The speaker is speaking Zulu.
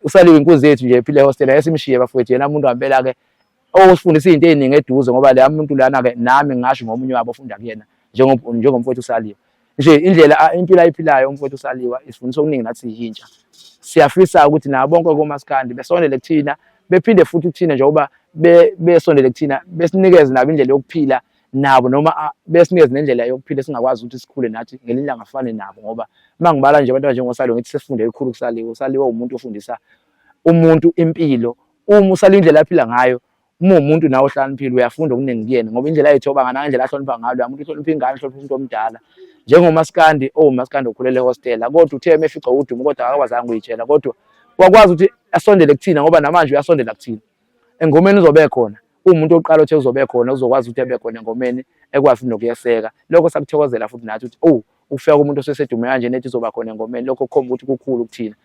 uSaliwe inkunzi yethu nje ephile hostel yasimshiye bafowethu yena umuntu ngempela ke osifundisa izinto eziningi eduze ngoba le muntu lana ke nami ngisho ngomunye wabo ofunda kuyena njengomfowethu uSaliwe. Nje indlela impilo ayiphilayo umfowethu uSaliwe isifundisa okuningi nathi yintsha. Siyafisa ukuthi nabo bonke komaskandi besondele kuthina bephinde futhi kuthina njengoba besondele kuthina besinikeze nabo indlela yokuphila nabo noma besinikeze nendlela yokuphila singakwazi ukuthi sikhule nathi ngelinye angafani nabo ngoba mangibala nje abantu njengoSaliwe ngithi sesifunde ikhulu kuSaliwe. uSaliwe umuntu ofundisa umuntu impilo. Uma uSaliwe indlela aphila ngayo umuntu nawe ohlaniphile uyafunda okuningi kuyena ngoba indlela ayithoba ngana indlela ahlonipha ngayo umuntu uhlonipha ingane uhlonipha umuntu omdala njengomaskandi umaskandi okhulele hostel kodwa uthe emefica udumo kodwa akakwazanga uyitshela kodwa wakwazi ukuthi asondele kuthina ngoba namanje uyasondela kuthina engomeni uzobe khona umuntu oqala uthe uzobe khona uzokwazi ukuthi ebe khona engomeni ekwazi nokuyeseka lokho sakuthokozela futhi nathi ukuthi ukufika komuntu osesedume kanje nethi uzoba khona engomeni lokho kukhomba ukuthi kukhulu kuthina.